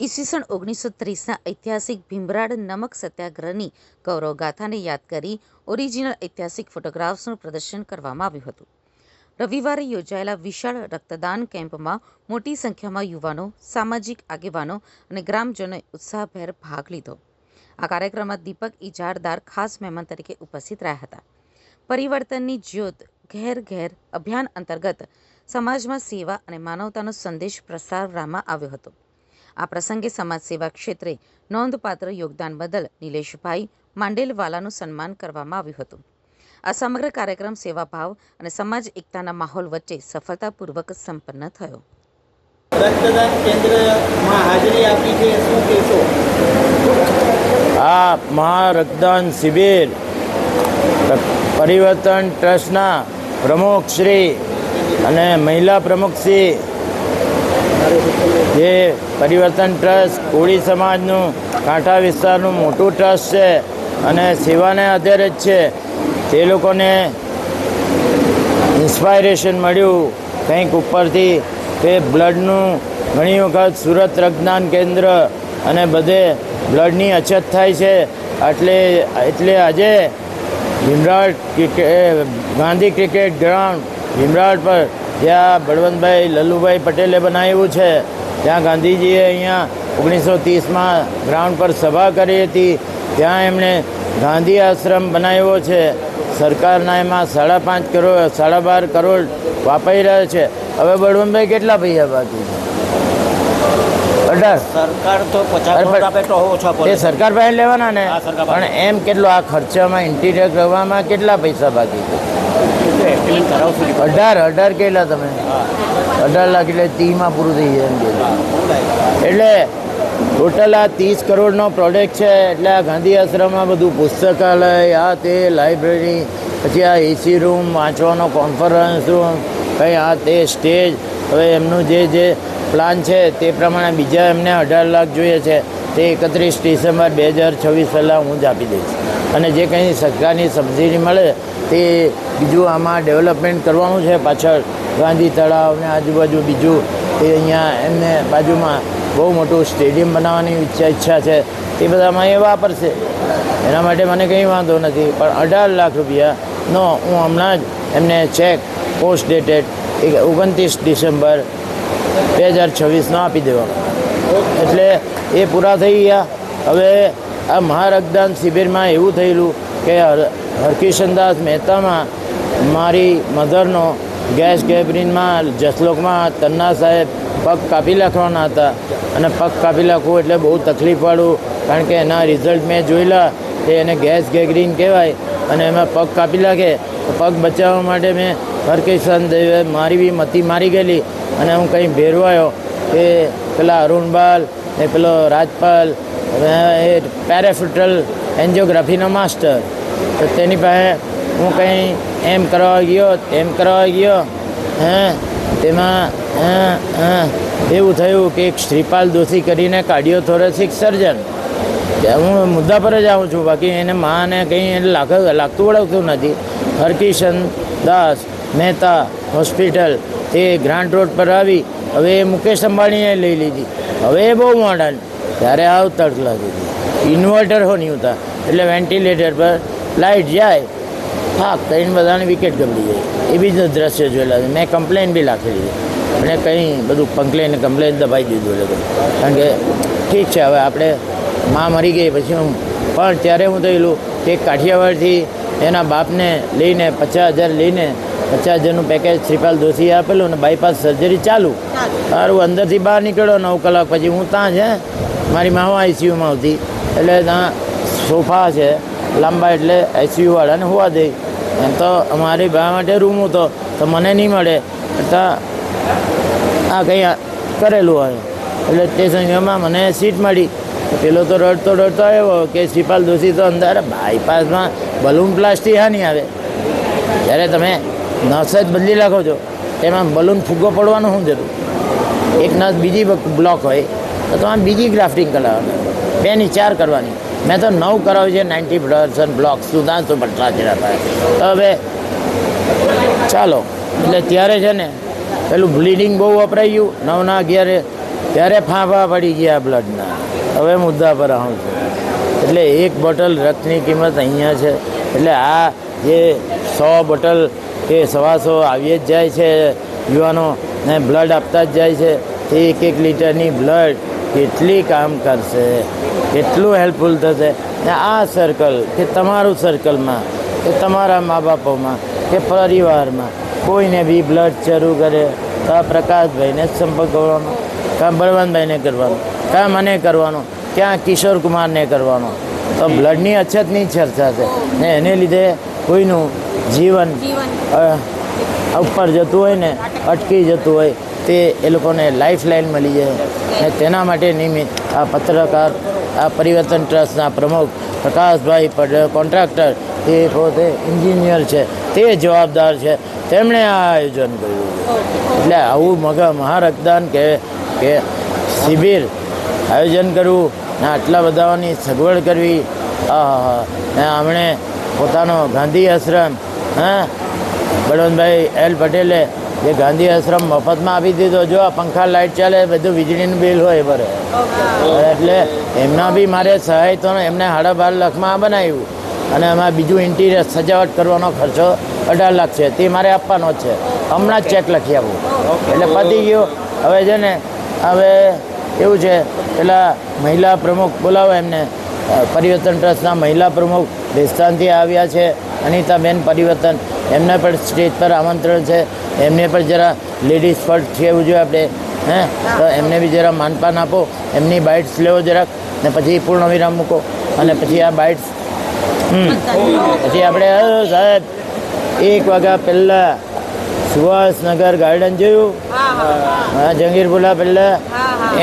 ઈસવીસન 1930ના ઐતિહાસિક ભીમરાડ નમક સત્યાગ્રહની ગૌરવગાથાને યાદ કરી ઓરિજિનલ ઐતિહાસિક ફોટોગ્રાફ્સનું પ્રદર્શન કરવામાં આવ્યું હતું. રવિવારે યોજાયેલા વિશાળ રક્તદાન કેમ્પમાં મોટી સંખ્યામાં યુવાનો, સામાજિક આગેવાનો અને ગ્રામજનોએ ઉત્સાહભેર ભાગ લીધો. આ કાર્યક્રમમાં દીપક ઇજારદાર ખાસ મહેમાન તરીકે ઉપસ્થિત રહ્યા હતા. પરિવર્તનની જ્યોત ઘેર ઘેર અભિયાન અંતર્ગત સમાજમાં સેવા અને માનવતાનો સંદેશ પ્રસારવામાં આવ્યો હતો. આ પ્રસંગે સમાજ સેવા ક્ષેત્રે નોંધપાત્ર યોગદાન બદલ નિલેશભાઈ માંડેલવાલાનું સન્માન કરવામાં આવ્યું હતું. આ સમગ્ર કાર્યક્રમ સેવાભાવ અને સમાજ એકતાના માહોલ વચ્ચે સફળતાપૂર્વક સંપન્ન થયો. રક્તદાન કેન્દ્રમાં હાજરી આપી છે, શું કહેશો? આ મહારક્તદાન શિબિર પરિવર્તન ટ્રસ્ટના પ્રમુખ શ્રી અને મહિલા પ્રમુખ શ્રી, જે પરિવર્તન ટ્રસ્ટ કોળી સમાજનું કાંઠા વિસ્તારનું મોટું ટ્રસ્ટ છે અને સેવાને આધારે જ છે, તે લોકોને ઇન્સ્પાયરેશન મળ્યું કંઈક ઉપરથી કે બ્લડનું ઘણી વખત સુરત રક્તદાન કેન્દ્ર અને બધે બ્લડની અછત થાય છે. એટલે આજે ભીમરાડ ગાંધી ક્રિકેટ ગ્રાઉન્ડ ભીમરાડ પર જ્યાં બળવંતભાઈ લલ્લુભાઈ પટેલે બનાવ્યું છે, ત્યાં ગાંધીજીએ અહીંયા 1930માં ગ્રાઉન્ડ પર સભા કરી હતી. ત્યાં એમણે ગાંધી આશ્રમ બનાવ્યો છે. સરકારના એમાં 5.5 કરોડ 12.5 કરોડ વાપરી રહ્યા છે. હવે બળવંતભાઈ કેટલા પૈસા બાકી છે? 18. સરકાર તો 50 આપે તો ઓછા પડે. એ સરકાર પાસે લેવાના ને, પણ એમ કેટલો આ ખર્ચામાં ઇન્ટિરિયર કરવામાં કેટલા પૈસા બાકી છે? 18 કેટલા તમે? 18 લાખ એટલે 30માં પૂરું થઈ જાય. એટલે ટોટલ આ 30 કરોડનો પ્રોડક્ટ છે. એટલે આ ગાંધી આશ્રમમાં બધું પુસ્તકાલય, આ તે લાઇબ્રેરી, પછી આ એસી રૂમ, વાંચવાનો કોન્ફરન્સ રૂમ, કંઈ આ તે સ્ટેજ. હવે એમનું જે પ્લાન છે તે પ્રમાણે બીજા એમને 18 લાખ જોઈએ છે. તે 31 ડિસેમ્બર 2026 પહેલાં હું જ આપી દઈશ. અને જે કંઈ સરકારની સબસિડી મળે તે બીજું આમાં ડેવલપમેન્ટ કરવાનું છે. પાછળ ગાંધી તળાવ ને આજુબાજુ બીજું તે અહીંયા એમને બાજુમાં બહુ મોટું સ્ટેડિયમ બનાવવાની ઈચ્છા છે. તે બધામાં એ વાપરશે. એના માટે મને કંઈ વાંધો નથી. પણ 18 લાખ રૂપિયાનો હું હમણાં જ એમને ચેક પોસ્ટ ડેટેડ 29 ડિસેમ્બર 2026 આપી દેવાનો. એટલે એ પૂરા થઈ ગયા. હવે આ મહારક્તદાન શિબિરમાં એવું થયેલું કે હરકિશનદાસ મહેતામાં મારી મધરનો ગેસ ગેબ્રિનમાં જસલોકમાં તન્ના સાહેબ પગ કાપી નાખવાના હતા. અને પગ કાપી નાખવું એટલે બહુ તકલીફવાળું, કારણ કે એના રિઝલ્ટ મેં જોયેલા. તે એને ગેસ ગેગ્રીન કહેવાય અને એમાં પગ કાપી નાખે. પગ બચાવવા માટે મેં હરકિશન દેવે મારી બી મતી મારી ગયેલી અને હું કંઈ ભેરવાયો કે પેલા અરુણબાલ ને પેલો રાજપાલ એ પેરાફ્યુટલ એન્જિયોગ્રાફીનો માસ્ટર, તો તેની પાસે હું કંઈ એમ કરવા ગયો તેમાં એવું થયું કે એક શ્રીપાલ દોશી કરીને કાર્ડિયોથોરેસિક સર્જન, હું મુદ્દા પર જ આવું છું, બાકી એને માને કંઈ એને લાગતું વળગતું નથી. હરકિશન દાસ મહેતા હોસ્પિટલ તે ગ્રાન્ટ રોડ પર આવી. હવે એ મુકેશ અંબાણીએ લઈ લીધી. હવે એ બહુ મોડર્ન. ત્યારે આવ તડકલા દીધી. ઇન્વર્ટર હો નહીં હોતા, એટલે વેન્ટિલેટર પર લાઇટ જાય, થાક કરીને બધાને વિકેટ ગબડી જાય. એ બી દ્રશ્ય જોયેલા છે. મેં કમ્પ્લેન બી રાખેલી છે અને કંઈ બધું કમ્પ્લેન દબાઈ દીધું એટલે. કારણ કે ઠીક છે, હવે આપણે માં મરી ગઈ પછી હું, પણ ત્યારે હું થયેલું કે કાઠિયાવાડથી એના બાપને લઈને 50,000 લઈને 50,000નું પેકેજ શ્રીપાલ દોશીએ આપેલું અને બાયપાસ સર્જરી ચાલુ. સારું, અંદરથી બહાર નીકળ્યો 9 કલાક પછી હું ત્યાં છે. મારી માવા આઈસીયુમાં આવતી, એટલે ત્યાં સોફા છે લાંબા, એટલે આઈસીયુવાળાને હોવા દે. એમ તો અમારી બા માટે રૂમ હતો તો મને નહીં મળે, ત્યાં આ કંઈ કરેલું હોય. એટલે તે સમયમાં મને સીટ મળી. પેલો તો રડતો આવ્યો કે શ્રીપાલ દોશી તો અંદર બાયપાસમાં બલૂન પ્લાસ્ટિક હા નહીં આવે. જ્યારે તમે નસ જ બદલી નાખો છો, તેમાં બલૂન ફૂગો પડવાનું શું જરૂર? એક નસ બીજી બ્લોક હોય તો તમારે બીજી ગ્રાફ્ટિંગ કરાવવાની, 2 ની 4 કરવાની. મેં તો 9 કરાવી છે. 90% બ્લોક સુધા તો પટલા જરા થાય. તો હવે ચાલો, એટલે ત્યારે છે ને પેલું બ્લીડિંગ બહુ વપરાઈ ગયું. 9 ના 11 ત્યારે ફાંફા પડી ગયા બ્લડના. હવે મુદ્દા પર આવું છું. એટલે એક બોટલ રક્તની કિંમત અહીંયા છે. એટલે આ જે 100 બોટલ કે 125 આવી જ જાય છે યુવાનો ને બ્લડ આપતા જ જાય છે. તે 1 લીટરની બ્લડ કેટલી કામ કરશે, કેટલું હેલ્પફુલ થશે. ને આ સર્કલ કે તમારું સર્કલમાં કે તમારા મા બાપોમાં કે પરિવારમાં કોઈને બી બ્લડ શરૂ કરે તો આ પ્રકાશભાઈને જ સંપર્ક કરવાનો, કાં બળવંતભાઈને કરવાનો, કાં મને કરવાનો, ક્યાં કિશોર કુમારને કરવાનો. તો બ્લડની અછતની ચર્ચા છે ને એને લીધે કોઈનું જીવન ઉપર જતું હોય ને અટકી જતું હોય તે એ લોકોને લાઈફ લાઈન મળી જાય. ને તેના માટે નિમિત્ત આ પત્રકાર આ પરિવર્તન ટ્રસ્ટના પ્રમુખ પ્રકાશભાઈ કોન્ટ્રાક્ટર તે પોતે એન્જિનિયર છે, તે જવાબદાર છે, તેમણે આ આયોજન કર્યું. એટલે આવું મહારક્તદાન કે શિબિર આયોજન કરવું ને આટલા બધાની સગવડ કરવી. ને હમણે પોતાનો ગાંધી આશ્રમ બળવંતભાઈ એલ પટેલે જે ગાંધી આશ્રમ મફતમાં આપી દીધો. જો આ પંખા લાઇટ ચાલે બધું વીજળીનું બિલ હોય ભરે. એટલે એમના બી મારે સહાય તો એમને 12.5 લાખમાં બનાવ્યું અને એમાં બીજું ઇન્ટિરિયર સજાવટ કરવાનો ખર્ચો 18 લાખ છે, તે મારે આપવાનો જ છે. હમણાં જ ચેક લખી આપું એટલે પતી ગયો. હવે છે ને હવે એવું છે પેલા મહિલા પ્રમુખ બોલાવો એમને. પરિવર્તન ટ્રસ્ટના મહિલા પ્રમુખ રાજસ્થાનથી આવ્યા છે અનિતાબેન પરિવર્તન. એમને પણ સ્ટેજ પર આમંત્રણ છે. એમને પણ જરા લેડીઝ ફર્સ્ટ કહેવું જોઈએ આપણે. તો એમને બી જરા માનપાન આપો, એમની બાઇટ્સ લેવો જરાક ને પછી પૂર્ણ વિરામ મૂકો અને પછી આ બાઇટ્સ પછી આપણે સાહેબ 1 વાગ્યા પહેલાં સુભાષનગર ગાર્ડન જોયું, જંગીરપુરા પહેલાં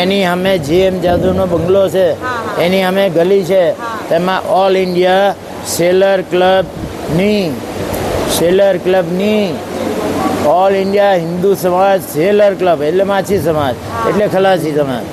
એની સામે GM જાદવનો બંગલો છે, એની સામે ગલી છે. તેમાં ઓલ ઇન્ડિયા સેલર ક્લબની all India Hindu Samaj seller club એટલે માછી સમાજ એટલે ખલાસી સમાજ